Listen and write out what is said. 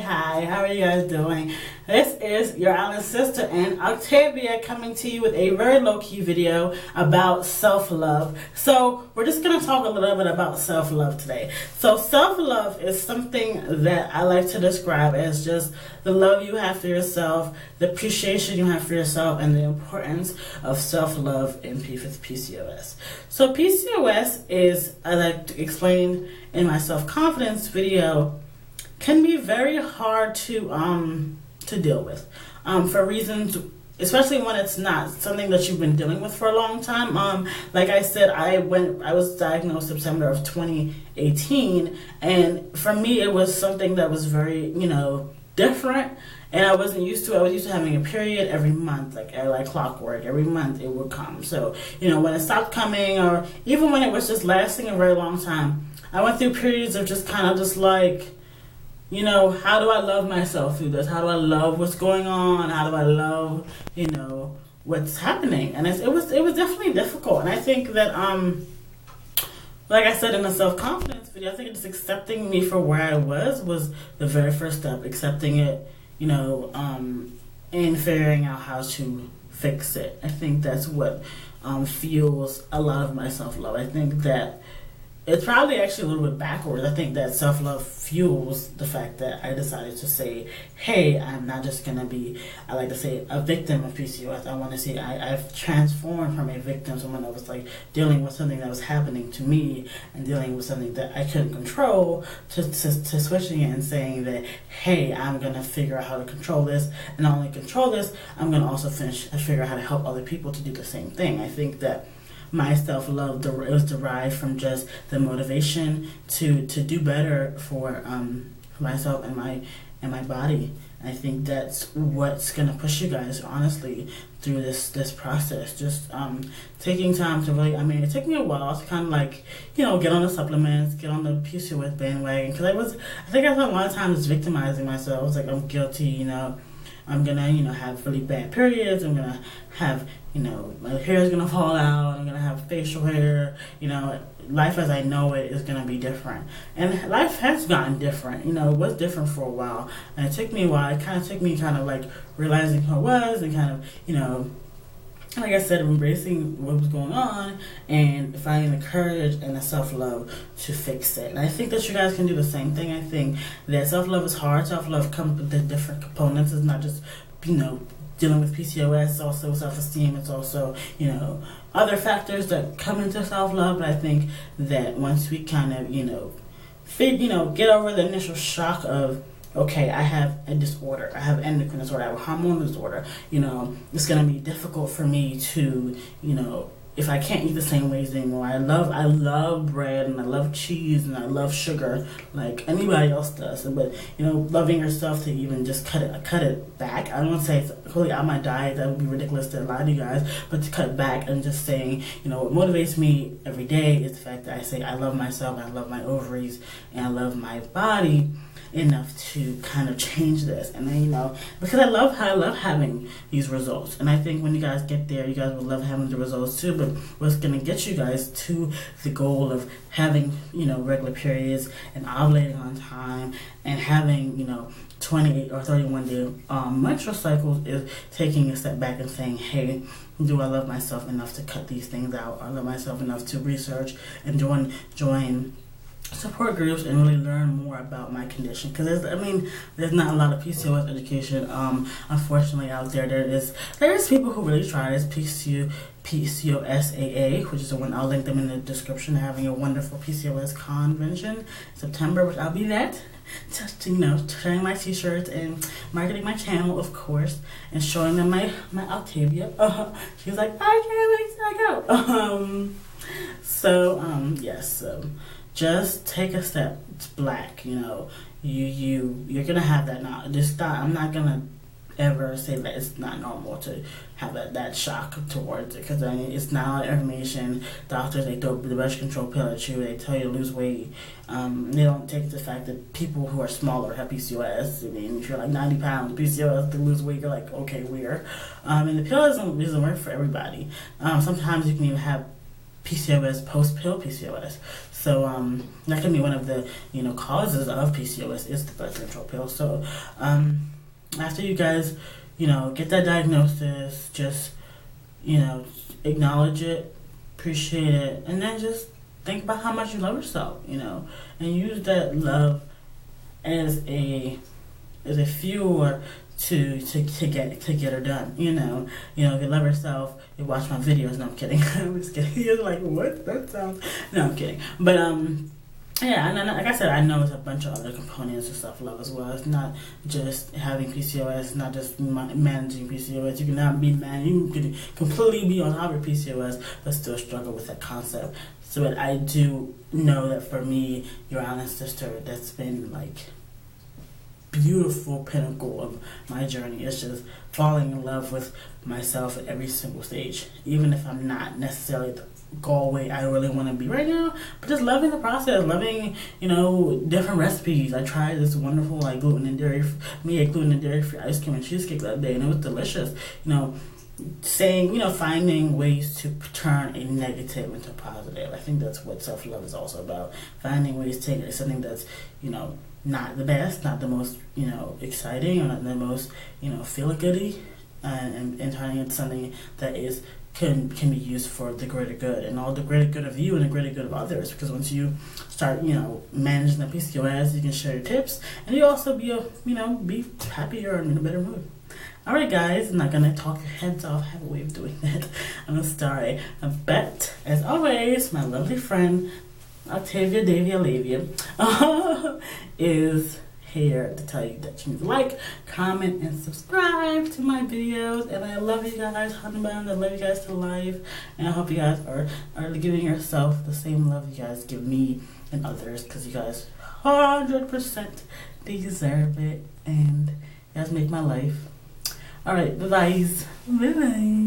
Hi, how are you guys doing? This is your Island sister and Octavia coming to you with a very low-key video about self-love. So we're just going to talk a little bit about self-love today. So self-love is something that I like to describe as just the love you have for yourself, the appreciation you have for yourself, and the importance of self-love in PCOS. So PCOS is, as I explained in my self-confidence video, can be very hard to deal with for reasons, especially when it's not something that you've been dealing with for a long time. Like I said, I was diagnosed September of 2018, and for me it was something that was very, different, and I wasn't used to it. I was used to having a period every month, like clockwork. Every month it would come. So, when it stopped coming, or even when it was just lasting a very long time, I went through periods of just kind of just like, how do I love myself through this? How do I love what's going on? How do I love, what's happening? And it was definitely difficult. And I think that, like I said in the self-confidence video, I think just accepting me for where I was the very first step. Accepting it, and figuring out how to fix it. I think that's what fuels a lot of my self-love. I think that it's probably actually a little bit backwards. I think that self-love fuels the fact that I decided to say, hey, I'm not just going to be, I like to say, a victim of PCOS. I want to say I've transformed from a victim, someone that was like dealing with something that was happening to me and dealing with something that I couldn't control, to switching it and saying that, hey, I'm going to figure out how to control this. And not only control this, I'm going to also figure out how to help other people to do the same thing. I think that my self-love was derived from just the motivation to do better for myself and my body. And I think that's what's gonna push you guys honestly through this process. Just taking time to really, it took me a while to kind of like, get on the supplements, get on the PCOS bandwagon, because I think I spent a lot of time just victimizing myself. I was like, I'm guilty, I'm gonna, have really bad periods. I'm gonna have, my hair is gonna fall out. I'm gonna have facial hair. Life as I know it is gonna be different. And life has gotten different. It was different for a while. And it took me a while. It kind of took me like realizing who I was and kind of, like I said, embracing what was going on and finding the courage and the self-love to fix it. And I think that you guys can do the same thing. I think that self-love is hard. Self-love comes with the different components. It's not just, dealing with PCOS. It's also self-esteem. It's also, other factors that come into self-love. But I think that once we kind of, get over the initial shock of, okay, I have a disorder, I have endocrine disorder, I have a hormonal disorder, it's going to be difficult for me to, if I can't eat the same ways anymore. I love bread, and I love cheese, and I love sugar like anybody else does. But, loving yourself to even just cut it back. I don't want to say it's totally out of my diet. That would be ridiculous to a lot of you guys. But to cut back and just saying, what motivates me every day is the fact that I say I love myself, I love my ovaries, and I love my body enough to kind of change this. And then, because I love having these results, and I think when you guys get there, you guys will love having the results too. But what's going to get you guys to the goal of having, regular periods and ovulating on time and having, 28 or 31 day menstrual cycles is taking a step back and saying, hey, do I love myself enough to cut these things out? I love myself enough to research and join support groups and really learn more about my condition, because there's not a lot of PCOS education unfortunately out there. There is people who really try this. PCOSAA, which is the one, I'll link them in the description. They're having a wonderful PCOS convention in September, which I'll be at, just sharing my t-shirts and marketing my channel, of course, and showing them my Octavia. She's like, I can't wait to go. Yes. Just take a step. It's black, you're gonna have that now. I'm not gonna ever say that it's not normal to have that shock towards it, because it's not information. Doctors, they throw the birth control pill at you. They tell you to lose weight. They don't take the fact that people who are smaller have PCOS. If you're like 90 pounds, PCOS, to lose weight, you're like, okay, weird. And the pill doesn't work for everybody. Sometimes you can even have PCOS, post-pill PCOS. So that can be one of the causes of PCOS is the birth control pill. So after you guys get that diagnosis, just acknowledge it, appreciate it, and then just think about how much you love yourself, and use that love as a fuel to get her done. If you love yourself, you watch my videos. No, I'm kidding. I'm just kidding. You're like, what? That sounds. No, I'm kidding. But yeah, and like I said, I know it's a bunch of other components of self-love as well. It's not just having PCOS, not just managing PCOS. You cannot be you can completely be on top of PCOS, but still struggle with that concept. So I do know that for me, your honest sister, that's been like beautiful pinnacle of my journey. It's just falling in love with myself at every single stage, even if I'm not necessarily the goal way I really want to be right now, but just loving the process, loving different recipes. I tried this wonderful gluten and dairy free ice cream and cheesecake that day, and it was delicious. Finding ways to turn a negative into positive. I think that's what self-love is also about. Finding ways to take something that's not the best, not the most exciting, or not the most feel-goody, and turning it into something that can be used for the greater good, and all the greater good of you and the greater good of others. Because once you start managing the PCOS, you can share your tips, and you also be happier and in a better mood. Alright guys, I'm not gonna talk your heads off. I have a way of doing that. I'm sorry. But as always, my lovely friend Octavia is here to tell you that you need to like, comment, and subscribe to my videos. And I love you guys, honey buns. I love you guys to life. And I hope you guys are giving yourself the same love you guys give me and others, because you guys 100% deserve it. And you guys make my life. Alright, bye-bye. Bye-bye.